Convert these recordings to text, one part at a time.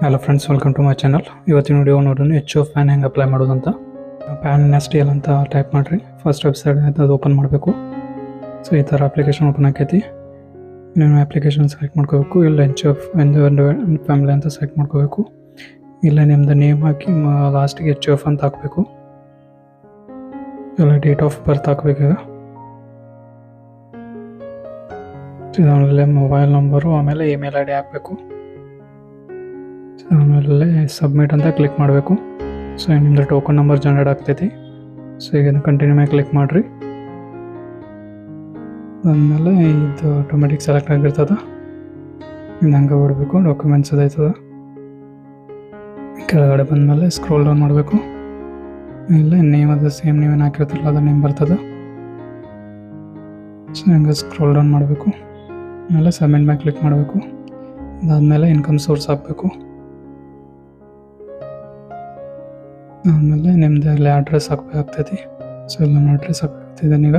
Hello friends, welcome to my channel. ಇವತ್ತಿನ video ನೋಡೋಣ H F PAN ಹೆಂಗೆ apply ಮಾಡೋದಂತ. ಪ್ಯಾನ್ STL ಅಂತ ಟೈಪ್ ಮಾಡಿರಿ. ಫಸ್ಟ್ ವೆಬ್ಸೈಟ್ ಅದು ಓಪನ್ ಮಾಡಬೇಕು. ಸೊ ಈ ಥರ ಅಪ್ಲಿಕೇಶನ್ ಓಪನ್ ಆಕೈತಿ. ನೀವು ಅಪ್ಲಿಕೇಶನ್ ಸೆಲೆಕ್ಟ್ ಮಾಡ್ಕೋಬೇಕು. ಇಲ್ಲ ಎಚ್ ಎಫ್ ಫ್ಯಾಮಿಲಿ ಅಂತ ಸೆಲೆಕ್ಟ್ ಮಾಡ್ಕೋಬೇಕು. ಇಲ್ಲ ನಿಮ್ಮದು ನೇಮ್ ಹಾಕಿ ಲಾಸ್ಟಿಗೆ ಎಚ್ ಎಫ್ ಅಂತ ಹಾಕಬೇಕು. ಇಲ್ಲ ಡೇಟ್ ಆಫ್ ಬರ್ತ್ ಹಾಕಬೇಕು. ಆಮೇಲೆ ಮೊಬೈಲ್ ನಂಬರು, ಆಮೇಲೆ ಇಮೇಲ್ ID ಹಾಕಬೇಕು. ಆಮೇಲೆ ಸಬ್ಮಿಟ್ ಅಂತ ಕ್ಲಿಕ್ ಮಾಡಬೇಕು. ಸೊ ನಿಮ್ಮದು ಟೋಕನ್ ನಂಬರ್ ಜನರೇಟ್ ಆಗ್ತೈತಿ. ಸೊ ಈಗ ಕಂಟಿನ್ಯೂ ಮೇಲೆ ಕ್ಲಿಕ್ ಮಾಡಿರಿ. ಅದಾದಮೇಲೆ ಇದು ಆಟೋಮೆಟಿಕ್ ಸೆಲೆಕ್ಟ್ ಆಗಿರ್ತದೆ. ಇದು ಹಂಗೆ ಬಿಡಬೇಕು. ಡಾಕ್ಯುಮೆಂಟ್ಸ್ ಅದಾಯ್ತದ. ಕೆಳಗಡೆ ಬಂದಮೇಲೆ ಸ್ಕ್ರೋಲ್ ಡೌನ್ ಮಾಡಬೇಕು. ಇಲ್ಲ ನೇಮ್ ಅದು ಸೇಮ್ ನೀವೇನು ಹಾಕಿರ್ತಾರಲ್ಲ ಅದು ನೇಮ್ ಬರ್ತದೆ. ಸೊ ಹಂಗೆ ಸ್ಕ್ರೋಲ್ ಡೌನ್ ಮಾಡಬೇಕು. ಆಮೇಲೆ ಸಬ್ಮಿಟ್ ಮೇಲೆ ಕ್ಲಿಕ್ ಮಾಡಬೇಕು. ಅದಾದಮೇಲೆ ಇನ್ಕಮ್ ಸೋರ್ಸ್ ಹಾಕಬೇಕು. ಆಮೇಲೆ ನಿಮ್ಮದು ಅಲ್ಲಿ ಅಡ್ರೆಸ್ ಹಾಕಬೇಕಾಗ್ತೈತಿ. ಸೊ ಎಲ್ಲ ನಾನು ಅಡ್ರೆಸ್ ಹಾಕ್ತಿದ್ದೇನೆ ಈಗ.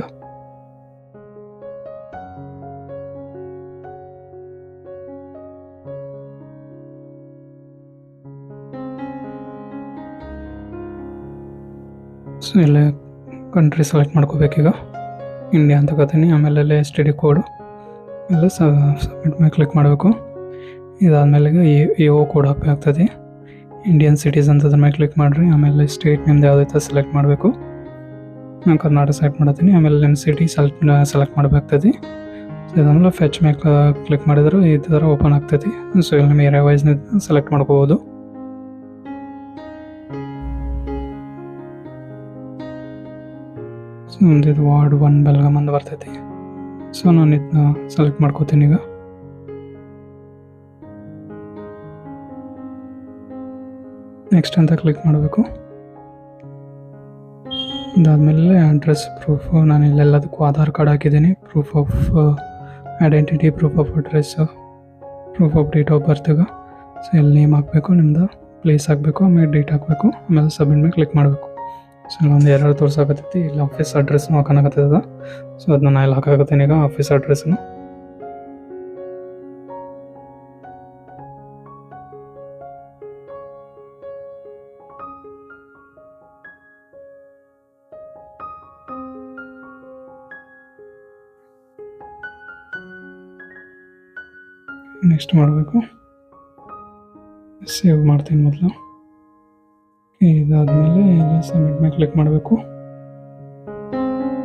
ಸೊ ಇಲ್ಲೇ ಕಂಟ್ರಿ ಸೆಲೆಕ್ಟ್ ಮಾಡ್ಕೋಬೇಕೀಗ. ಇಂಡಿಯಾ ಅಂತ ಕತ್ತೀನಿ. ಆಮೇಲೆ ಅಲ್ಲೇ STD ಕೋಡು ಎಲ್ಲ ಸಬ್ಮಿಟ್ ಮೇಲೆ ಕ್ಲಿಕ್ ಮಾಡಬೇಕು. ಇದಾದಮೇಲೆ AO ಕೋಡ್ ಹಾಕಬೇಕಾಗ್ತದೆ. ಇಂಡಿಯನ್ ಸಿಟಿಸನ್ ಅದ್ರ ಮೇಲೆ ಕ್ಲಿಕ್ ಮಾಡಿರಿ. ಆಮೇಲೆ ಸ್ಟೇಟ್ ನಿಮ್ದು ಯಾವುದೈತೆ ಸೆಲೆಕ್ಟ್ ಮಾಡಬೇಕು. ನಾನು ಕರ್ನಾಟಕ ಸೆಲೆಕ್ಟ್ ಮಾಡ್ತೀನಿ. ಆಮೇಲೆ ನಿಮ್ಮ ಸಿಟಿ ಸೆಲೆಕ್ಟ್ ಮಾಡಬೇಕಾಗ್ತದೆ. ಸೊ ಇದಾದಮೇಲೆ ಫೆಚ್ ಮೇಲೆ ಕ್ಲಿಕ್ ಮಾಡಿದ್ರೆ ಈ ಥರ ಓಪನ್ ಆಗ್ತೈತಿ. ಸೊ ಇಲ್ಲಿ ನಿಮ್ಮ ಏರಿಯಾ ವೈಸ್ನ ಸೆಲೆಕ್ಟ್ ಮಾಡ್ಕೋಬೋದು. ಸೊ ಇದು ವಾರ್ಡ್ 1 ಬೆಳಗಾಂ ಅಂತ ಬರ್ತೈತಿ. ಸೊ ನಾನು ಇದನ್ನ ಸೆಲೆಕ್ಟ್ ಮಾಡ್ಕೋತೀನಿ ಈಗ. ನೆಕ್ಸ್ಟ್ ಅಂತ ಕ್ಲಿಕ್ ಮಾಡಬೇಕು. ಅದಾದಮೇಲೆ ಅಡ್ರೆಸ್ ಪ್ರೂಫ್, ನಾನು ಇಲ್ಲೆಲ್ಲದಕ್ಕೂ ಆಧಾರ್ ಕಾರ್ಡ್ ಹಾಕಿದ್ದೀನಿ. Proof of identity, proof of address, proof of date of ಬರ್ತ್ಗೆ. ಸೊ ಇಲ್ಲಿ ನೇಮ್ ಹಾಕಬೇಕು, ನಿಮ್ಮದು ಪ್ಲೇಸ್ ಹಾಕಬೇಕು, ಆಮೇಲೆ ಡೇಟ್ ಹಾಕಬೇಕು. ಆಮೇಲೆ ಸಬ್ಮಿಟ್ ಮೇಲೆ ಕ್ಲಿಕ್ ಮಾಡಬೇಕು. ಸೊ ಇಲ್ಲೊಂದು ಎರಡು ತೋರ್ಸಾಕತ್ತೈತಿ. ಇಲ್ಲಿ ಆಫೀಸ್ ಅಡ್ರೆಸ್ನು ಹಾಕೋಣಕತ್ತದ. ಸೊ ಅದನ್ನ ನಾನು ಇಲ್ಲಿ ಹಾಕಾಕತ್ತೀನಿ ಈಗ ಆಫೀಸ್ ಅಡ್ರೆಸ್ನು. ನೆಕ್ಸ್ಟ್ ಮಾಡಬೇಕು. ಸೇವ್ ಮಾಡ್ತೀನಿ ಮೊದಲು. ಇದಾದಮೇಲೆ ಎಲ್ಲ ಸಬ್ಮಿಟ್ ಮೇಲೆ ಕ್ಲಿಕ್ ಮಾಡಬೇಕು.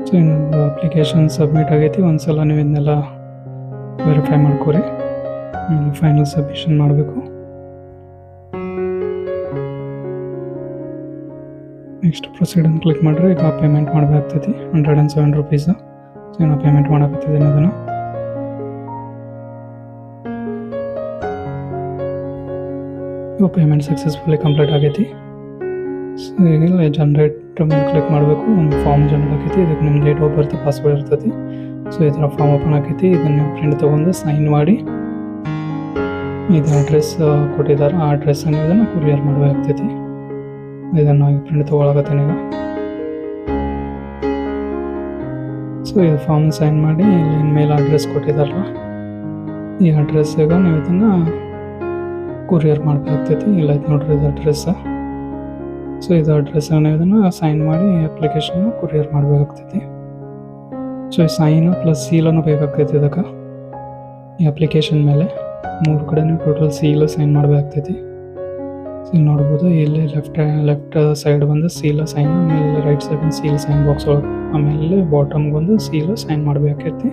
ಸೊ ಇನ್ನೊಂದು ಅಪ್ಲಿಕೇಶನ್ ಸಬ್ಮಿಟ್ ಆಗೈತಿ. ಒಂದ್ಸಲ ನೀವು ಇದನ್ನೆಲ್ಲ ವೆರಿಫೈ ಮಾಡ್ಕೊರಿ. ಫೈನಲ್ ಸಬ್ಮಿಷನ್ ಮಾಡಬೇಕು. ನೆಕ್ಸ್ಟ್ ಪ್ರೊಸೀಡ್ ಅಂತ ಕ್ಲಿಕ್ ಮಾಡಿದ್ರೆ ಈಗ ಪೇಮೆಂಟ್ ಮಾಡಬೇಕಾಗ್ತೈತಿ. 107 ರೂಪೀಸ್. ಸೊ ನಾನು ಪೇಮೆಂಟ್ ಮಾಡಕತ್ತಿದ್ದೀನಿ ಅದನ್ನು. ಪೇಮೆಂಟ್ ಸಕ್ಸಸ್ಫುಲಿ ಕಂಪ್ಲೀಟ್ ಆಗೈತಿ. ಸೊ ಈಗ ಜನರೇಟ್ ಮೇಲೆ ಕ್ಲಿಕ್ ಮಾಡಬೇಕು. ಒಂದು ಫಾರ್ಮ್ ಜನರೇಟ್ ಆಗೈತಿ. ಇದಕ್ಕೆ ನಿಮ್ಮ ಡೇಟ್ ಆಫ್ ಬರ್ತ್, ಪಾಸ್ವರ್ಡ್ ಇರ್ತೈತಿ. ಸೊ ಈ ಥರ ಫಾರ್ಮ್ ಓಪನ್ ಆಗೈತಿ. ಇದನ್ನು ನೀವು ಪ್ರಿಂಟ್ ತೊಗೊಂಡು ಸೈನ್ ಮಾಡಿ, ಇದು ಅಡ್ರೆಸ್ ಕೊಟ್ಟಿದ್ದಾರೆ, ಆ ಅಡ್ರೆಸ್ಸನ್ನು ಇದನ್ನು ಕೊರಿಯರ್ ಮಾಡಬೇಕಾಗ್ತೈತಿ. ಇದನ್ನು ಪ್ರಿಂಟ್ ತೊಗೊಳಕತ್ತೀನಿ ಈಗ. ಸೊ ಇದು ಫಾರ್ಮ್ ಸೈನ್ ಮಾಡಿ ಇಲ್ಲಿ ಮೇಲ್ ಅಡ್ರೆಸ್ ಕೊಟ್ಟಿದ್ದಾರಲ್ಲ, ಈ ಅಡ್ರೆಸ್ಸಿಗೆ ನೀವು ಇದನ್ನು ಕೊರಿಯರ್ ಮಾಡಬೇಕಾಗ್ತೈತಿ. ಇಲ್ಲ ಇದು ನೋಡ್ರಿ ಇದು ಅಡ್ರೆಸ್. ಸೊ ಇದು ಅಡ್ರೆಸ್ಸನ್ನು ಇದನ್ನು ಸೈನ್ ಮಾಡಿ ಅಪ್ಲಿಕೇಶನ್ನ ಕೊರಿಯರ್ ಮಾಡಬೇಕಾಗ್ತೈತಿ. ಸೊ ಸೈನು ಪ್ಲಸ್ ಸೀಲನ್ನು ಬೇಕಾಗ್ತೈತಿ ಇದಕ್ಕೆ. ಈ ಅಪ್ಲಿಕೇಶನ್ ಮೇಲೆ 3 ಕಡೆ ಟೋಟಲ್ ಸೀಲ್ ಸೈನ್ ಮಾಡಬೇಕಾಗ್ತೈತಿ. ಸೊ ನೋಡ್ಬೋದು ಇಲ್ಲಿ ಲೆಫ್ಟ್ ಸೈಡ್ ಬಂದು ಸೀಲ್ ಸೈನ್, ಆಮೇಲೆ ರೈಟ್ ಸೈಡ್ ಒಂದು ಸೀಲ್ ಸೈನ್ ಬಾಕ್ಸ್ ಒಳಗೆ, ಆಮೇಲೆ ಬಾಟಮ್ಗೆ ಒಂದು ಸೀಲ್ ಸೈನ್ ಮಾಡಬೇಕಾಗ್ತೈತಿ.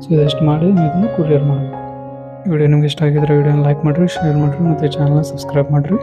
ಸೊ ಇದಷ್ಟು ಮಾಡಿ ಇದನ್ನು ಕೊರಿಯರ್ ಮಾಡಬೇಕು. ವಿಡಿಯೋ ನಿಮ್ಗೆ ಇಷ್ಟ ಆಗಿದ್ರೆ ವಿಡಿಯೋನ ಲೈಕ್ ಮಾಡಿರಿ, ಶೇರ್ ಮಾಡಿರಿ, ಮತ್ತು ಚಾನಲ್ನ ಸಬ್ಸ್ಕ್ರೈಬ್ ಮಾಡಿರಿ.